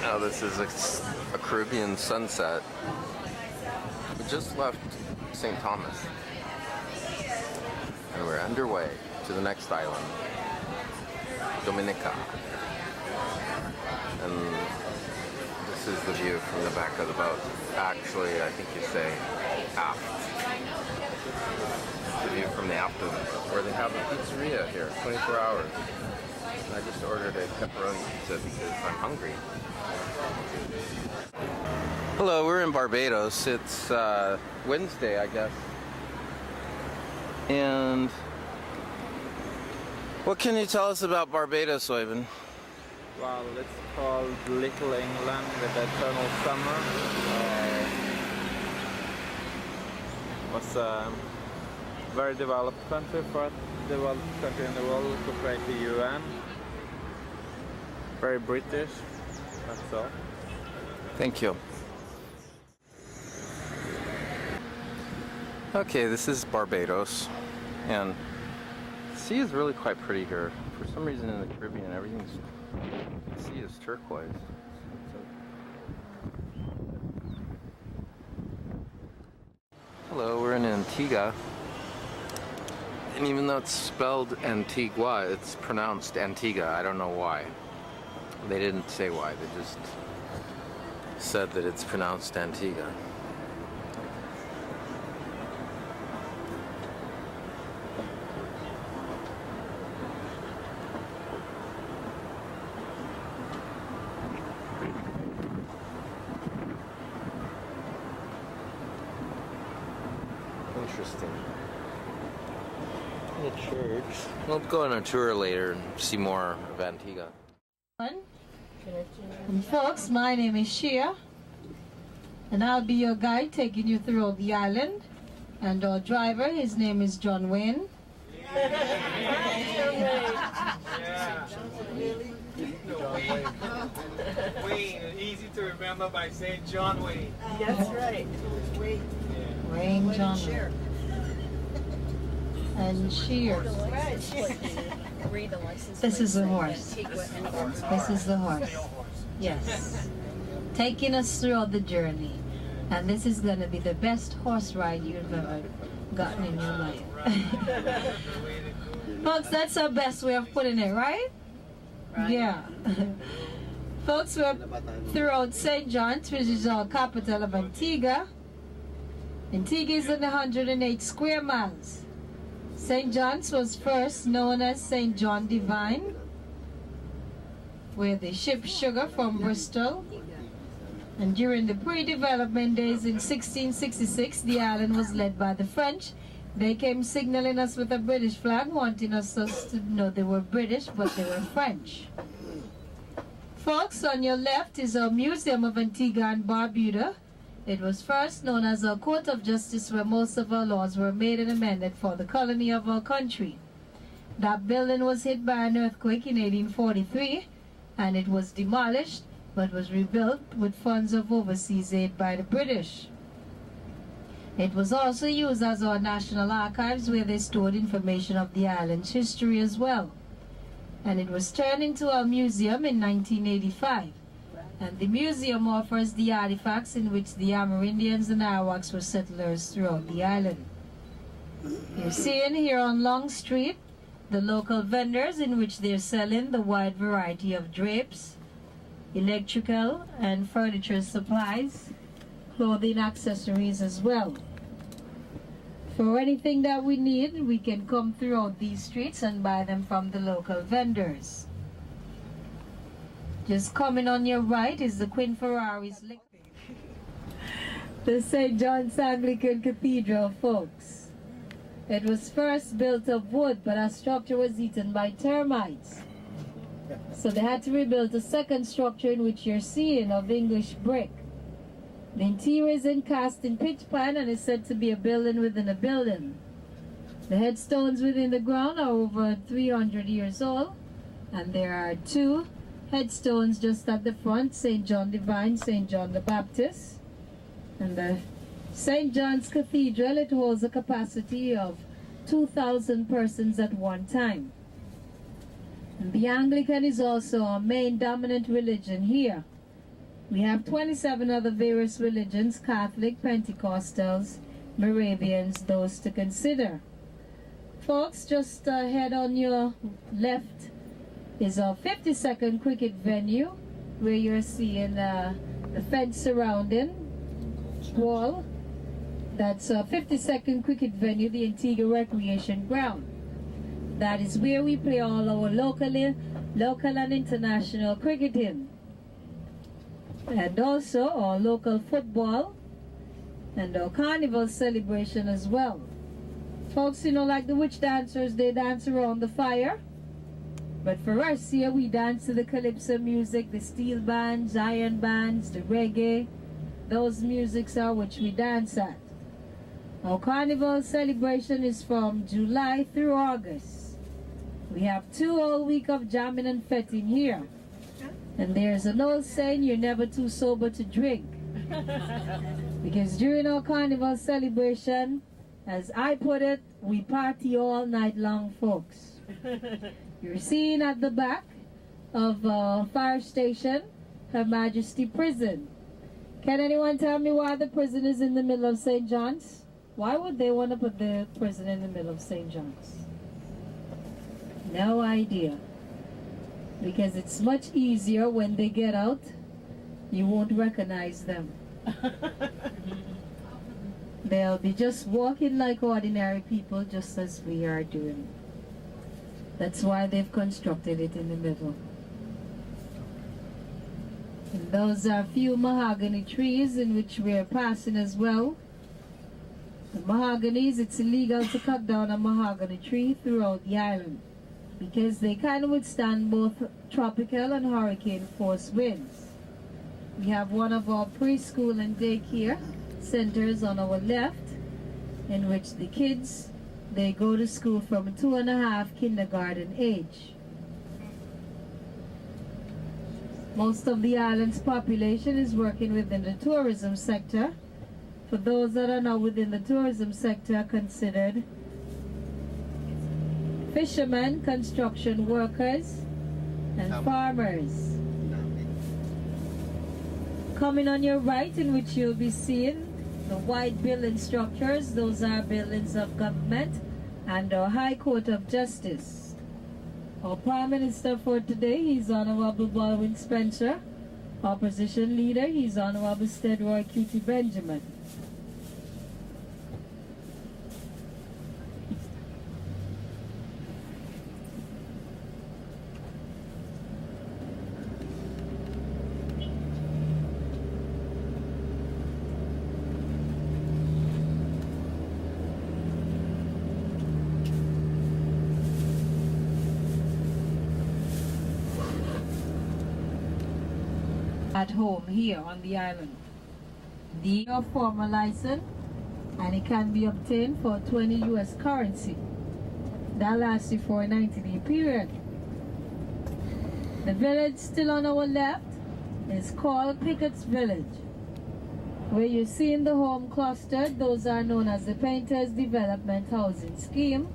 Now this is a Caribbean sunset. We just left St. Thomas. And we're underway to the next island, Dominica. And this is the view from the back of the boat. Actually, I think you say aft. The view from the aft of where they have a pizzeria here, 24 hours. And I just ordered a pepperoni pizza because I'm hungry. Hello, we're in Barbados. It's Wednesday, I guess. And what can you tell us about Barbados, Oyvind? Well, it's called Little England with eternal summer. Was a very developed country, first developed country in the world compared to UN. Very British, that's all. Thank you. Okay, this is Barbados, and the sea is really quite pretty here. For some reason in the Caribbean, the sea is turquoise. Hello, we're in Antigua, and even though it's spelled Antigua, it's pronounced Antigua. I don't know why. They didn't say why, they just said that it's pronounced Antigua. Interesting. The church. We'll go on a tour later and see more of Antigua. And folks, my name is Shia, and I'll be your guide taking you through the island. And our driver, his name is John Wayne. Wayne, easy to remember by saying John Wayne. That's right. Wayne. Yeah. Wayne John Wayne. And Shears. This is the horse. This is the horse. Yes. Taking us through the journey. And this is going to be the best horse ride you've ever gotten in your life. Folks, that's our best way of putting it, right? Yeah. Folks, we're throughout St. John's, which is our capital of Antigua. Antigua is in 108 square miles. St. John's was first known as St. John Divine, where they shipped sugar from Bristol. And during the pre-development days in 1666, the island was led by the French. They came signaling us with a British flag, wanting us to know they were British, but they were French. Folks, on your left is our Museum of Antigua and Barbuda. It was first known as a court of justice where most of our laws were made and amended for the colony of our country. That building was hit by an earthquake in 1843, and it was demolished, but was rebuilt with funds of overseas aid by the British. It was also used as our national archives, where they stored information of the island's history as well. And it was turned into a museum in 1985. And the museum offers the artifacts in which the Amerindians and Arawaks were settlers throughout the island. You're seeing here on Long Street the local vendors in which they're selling the wide variety of drapes, electrical and furniture supplies, clothing accessories as well. For anything that we need, we can come throughout these streets and buy them from the local vendors. Just coming on your right is the Queen Ferrari's the St. John's Anglican Cathedral, folks. It was first built of wood, but our structure was eaten by termites. So they had to rebuild a second structure in which you're seeing of English brick. The interior is cast in pitch pine and is said to be a building within a building. The headstones within the ground are over 300 years old, and there are two headstones just at the front, St. John Divine, St. John the Baptist. And the St. John's Cathedral, it holds a capacity of 2,000 persons at one time. And the Anglican is also our main dominant religion here. We have 27 other various religions, Catholic, Pentecostals, Moravians, those to consider. Folks, just head on your left is a 50-second cricket venue where you're seeing the fence surrounding wall. That's a 50-second cricket venue, the Antigua Recreation Ground. That is where we play all our local and international cricketing. And also our local football and our carnival celebration as well. Folks, you know, like the witch dancers, they dance around the fire. But for us here, we dance to the calypso music, the steel bands, iron bands, the reggae. Those musics are which we dance at. Our carnival celebration is from July through August. We have 2 whole weeks of jamming and fetting here. And there's an old saying, you're never too sober to drink. Because during our carnival celebration, as I put it, we party all night long, folks. You're seeing at the back of fire station, Her Majesty Prison. Can anyone tell me why the prison is in the middle of St. John's? Why would they want to put the prison in the middle of St. John's? No idea. Because it's much easier when they get out, you won't recognize them. They'll be just walking like ordinary people, just as we are doing. That's why they've constructed it in the middle. And those are a few mahogany trees in which we're passing as well. The mahoganies, it's illegal to cut down a mahogany tree throughout the island because they can withstand both tropical and hurricane force winds. We have one of our preschool and daycare centers on our left, in which the kids, they go to school from 2.5 kindergarten age. Most of the island's population is working within the tourism sector. For those that are not within the tourism sector, considered fishermen, construction workers, and farmers. Coming on your right, in which you'll be seeing the white building structures, those are buildings of government and our High Court of Justice. Our Prime Minister for today, he's Honorable Baldwin Spencer. Opposition Leader, he's Honorable Steadroy Cutie Benjamin. At home here on the island. The formal license, and it can be obtained for 20 US currency. That lasts you for a 90-day period. The village still on our left is called Pickett's Village. Where you're seeing the home clustered, those are known as the Painters Development Housing Scheme.